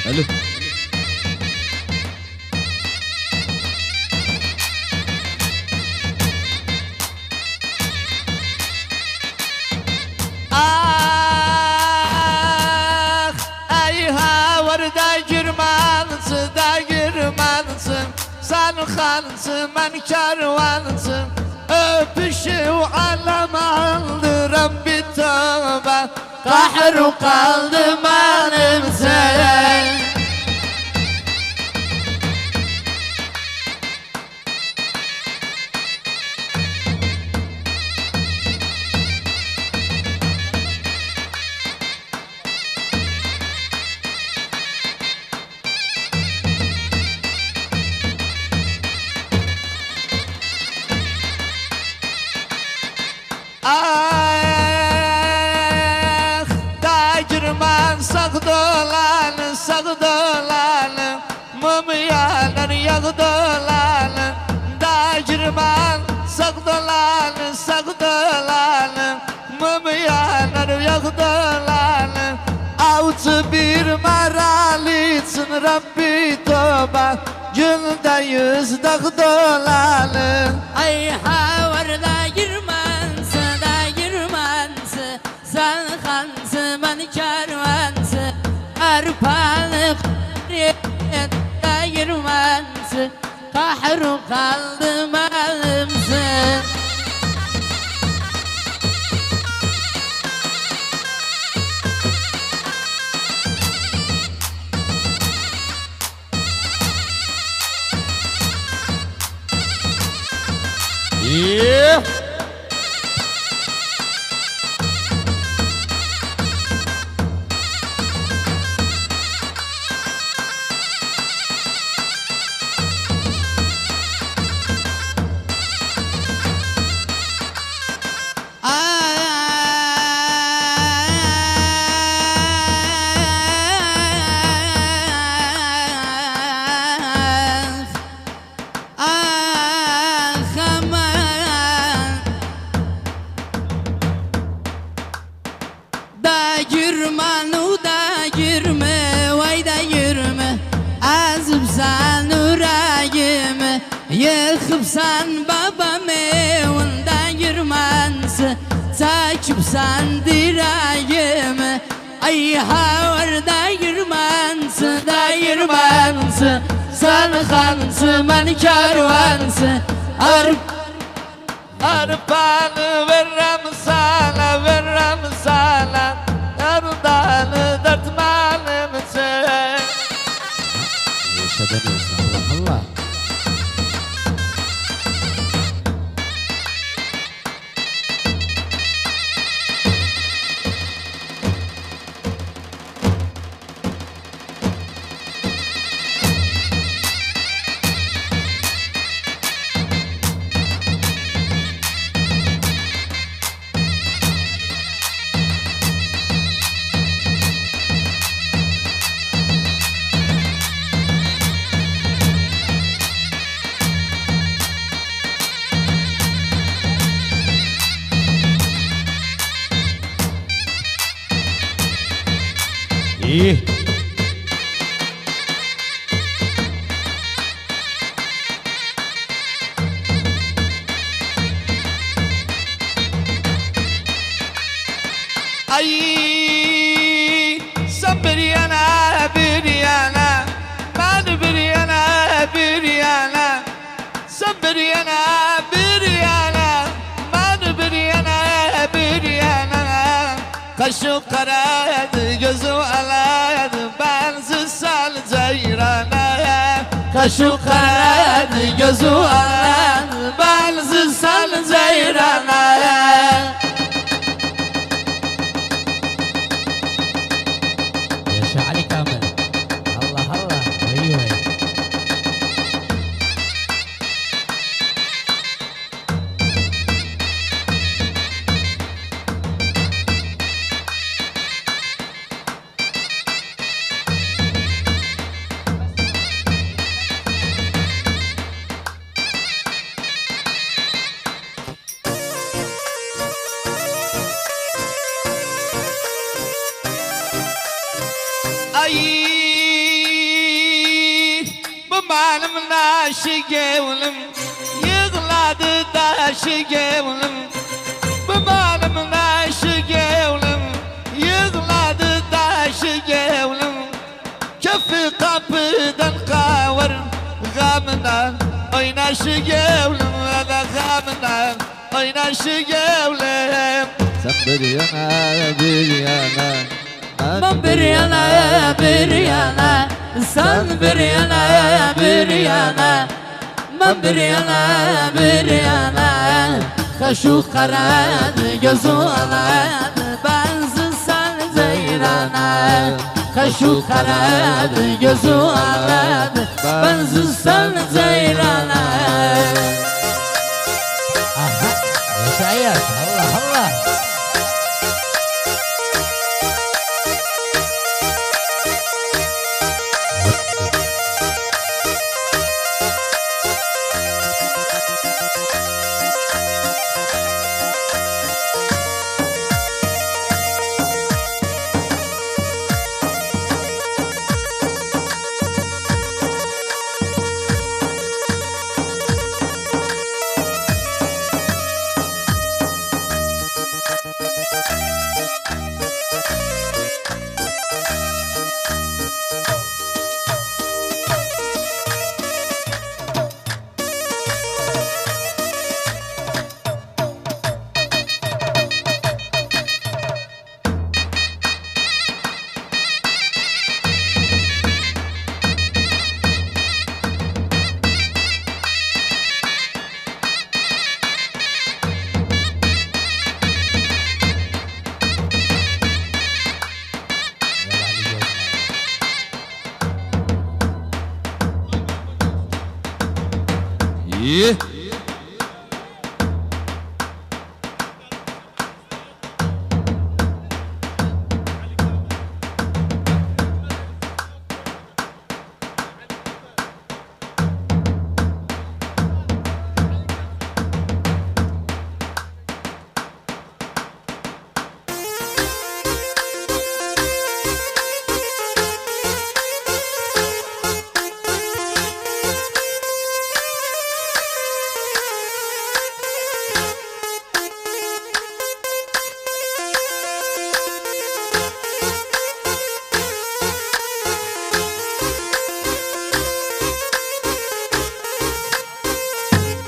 Elif. Ah, ey havarda girmansın da girmansın. Sen hansın, ben kervansın. Öpüşü alem aldı Rabbi tövbe. Kahru kaldı benim sen. Ah, da girman sağ dolanı, mum yanar yağ dolanı. Da girman sağ dolanı, mum yanar yağ dolanı. Avcı bir maralisin Rabbi tövbe, günde 100 dağ dolanı. Ay havarda girmansı da girmansı. Sen hansı ben kervansı. Arpalık da girmansı. Kahru kaldı benimsin. Yeah. Da girme, vay da girme. Azıpsan yüreğimi, yıkıpsan babamı. Onda girmensi, takipsan direğimi. Ay havarda girmensi, da girmensi. Sen hansı, ben kervansı. Arpanı verem sana, verem sana. Yardanı dertmenim sen. Yaşadamıyorsun Allah Allah. İyi. Ay, sen bir yana, ben bir yana. Sen bir yana, ben bir yana. Kaşı karadı, gözü aladı, bensiz sal ceyrana. Kaşı karadı, gözü aladı, bensiz sal ceyrana. Yaşa Ali Kamil. Allah Allah. Vay vay. Ay بمان مناشقي ولم يغلاد داشقي ولم بمان مناشقي ولم يغلاد داشقي ولم كفي قبدا قاور غامنا اين شقي ولم هذا غامنا اين شقي ولم سبريانا بريانا بريانا يا بريانا سن بريانا يا بريانا بريانا يا بريانا خشو قراد جزولاد بنز سن زيرانا خشو قراد جزولاد بنز سن زيرانا اها يا سعيد الله الله ايه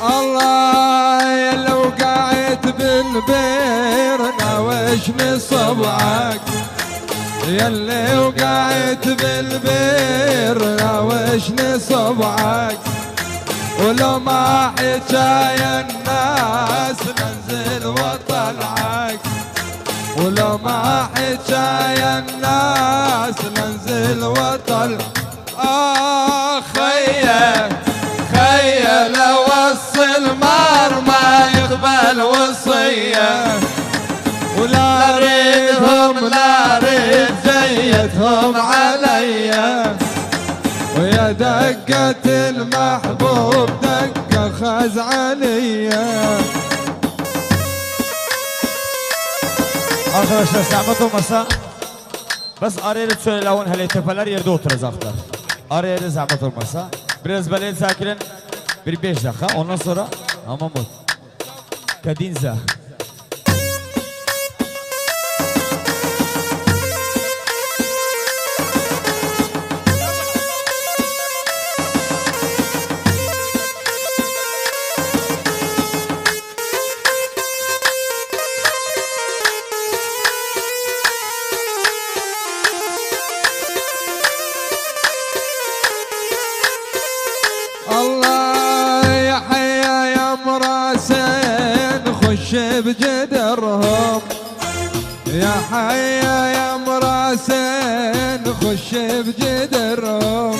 الله لو قعدت بالبير ناوشني صبعك يلي وقعدت بالبير ناوشني صبعك ولو ما حكاية الناس ننزل وطلعك ولو ما حكاية الناس ننزل وطلعك خيا خيا لو وصل مار ما يقبل وصية ولا ريدهم لا ريد جيتهم عليا ويا دقة المحبوب دقة خزعلية. Arkadaşlar zahmet olmasa bas araya şöyle lavun hele tepeler yerde oturacaklar. Araya da zahmet olmasa biraz böyle sakiren bir 5 dakika ondan sonra tamam mı? Kadinza. بجدرهم يا حيا يا مراسين خش بجدرهم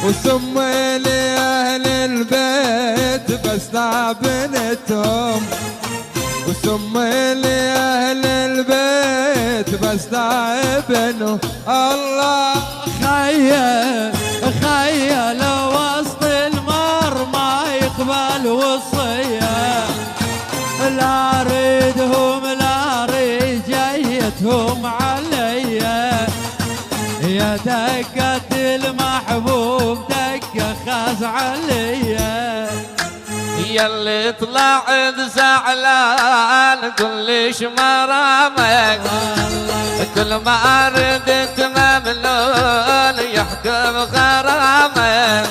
وسمي لي اهل البيت بس لا بنتهم وسمي لي اهل البيت بس لا ابنه الله خيا خيا لو وسط المر ما يقبل وصيه لا اريدهم لا اريد جيتهم عليا يا دقة المحبوب دق دقة خاز عليا ياللي طلعت زعلان كلش مرامك كل ما ردت مملول يحكم غرامك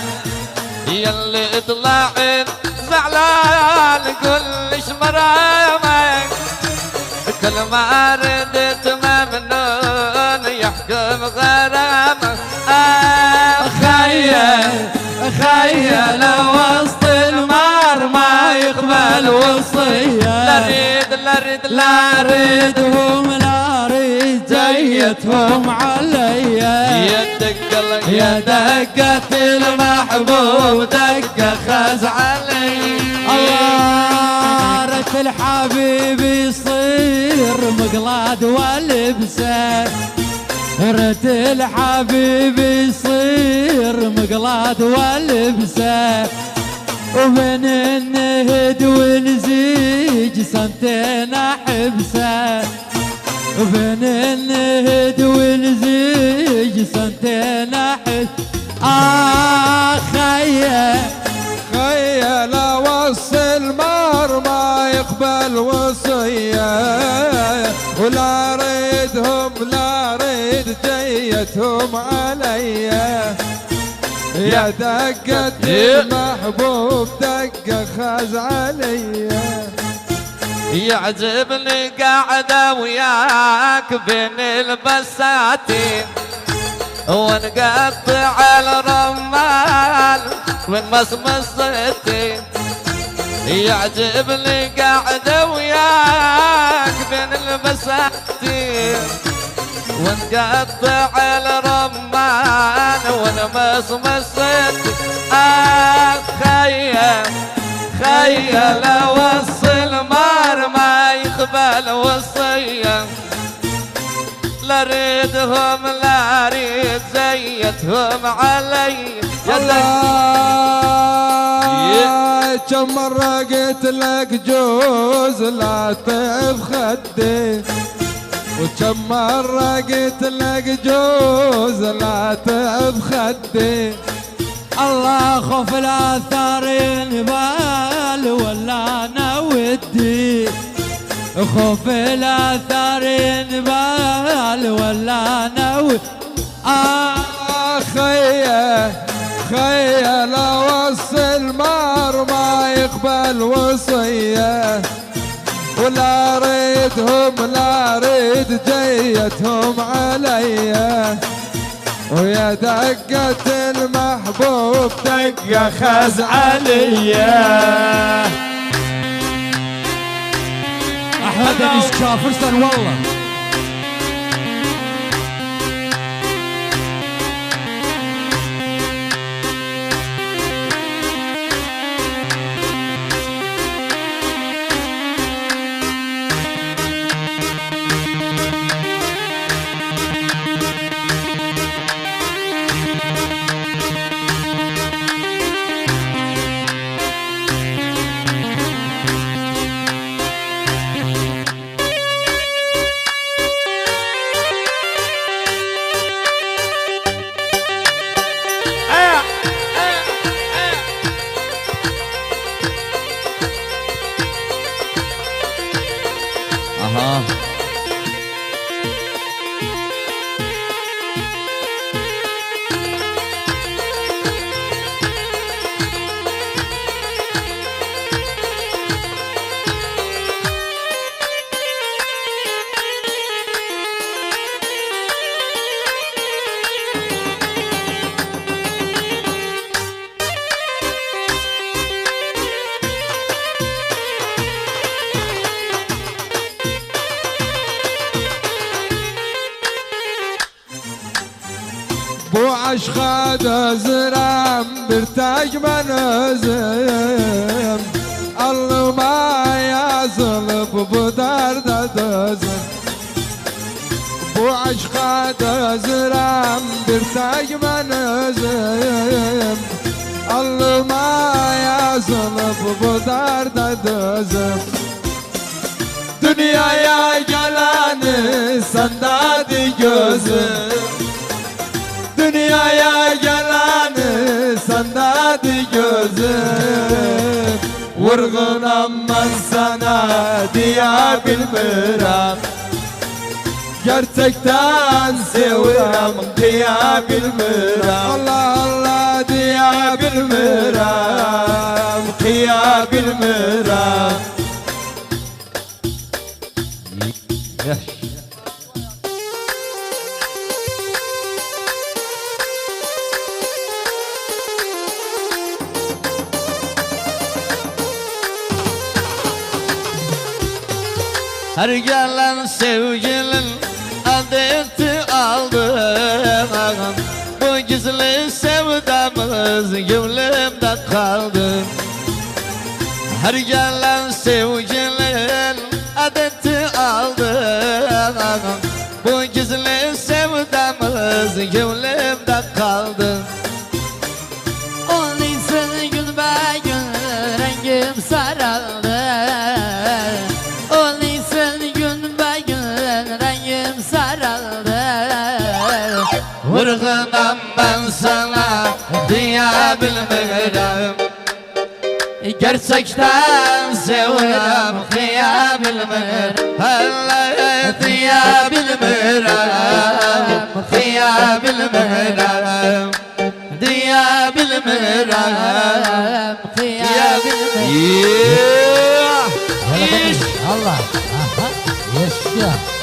ياللي طلعت زعلان كلش مرامك كل ما ردت ممنون يحكم غرامك خيل وسط المار ما يقبل وصية لا ردهم لا ريد جيتهم عليا يا دقة المحبوب دقة خاز علي الله رث الحبيب يصير مقلاد والبسه رث الحبيب يصير مقلاد والبسه ومن النهد والزيج سنتين احبسه وبين النهد والزيج سنتين احبسه خيل وص المار ما يقبل وصية ولا ريدهم لا ريد جيتهم عليا يا دقة المحبوب دقة خاز عليا يعجبني قاعدة وياك بين البساتين ونقطع الرمال من مصمصتي يعجبني قاعدة وياك بين البساتين ونقطع الرمان ونمصمصتي خيل وص المار ما يقبل وصية لا ريدهم لا ريد زيتهم علي الله كم مرة قلت لك جوز لا طيب خدي وكم مرة قلت لك جوز لا طيب خدي الله خوف الاثار ينبال ولا انا ودي خوف الاثار ينبال ولا انا ودي خيل وص المار ما يقبل وصية ولا ريدهم لا ريد جيتهم عليا ويا دقة المحبوب دقة خاز عليا احمد الاشكاف فرسان والله بو عشقاد زرام برتاج منزم الله ما يزلف بدرد دزم بو عشقاد زرام برتاج منزم الله ما يزلف بدرد دزم دنيا يا جلاني سندادي gözüm Dünyaya gelen senden hadi gözüm Vurgunam ben sana diyebilmirem Gerçekten seviyorum diyebilmirem Allah Allah diyebilmirem Kıyabilmirem Her gelen sevgilin adeti aldım Bu gizli sevdamız gönlümde kaldı Her gelen sevgilin adeti aldım Bu gizli sevdamız gönlümde kaldı Onun için gün be gün rengim saraldı Onun için gün be gün rengim saraldı Vurgunam ben sana diyebilmirem Gerçekten seviyorum kıyabilmirem Allah diyebilmirem Kıyabilmirem Diyebilmirem Kıyabilmirem Yeah! Allah. Aha. Yaşa.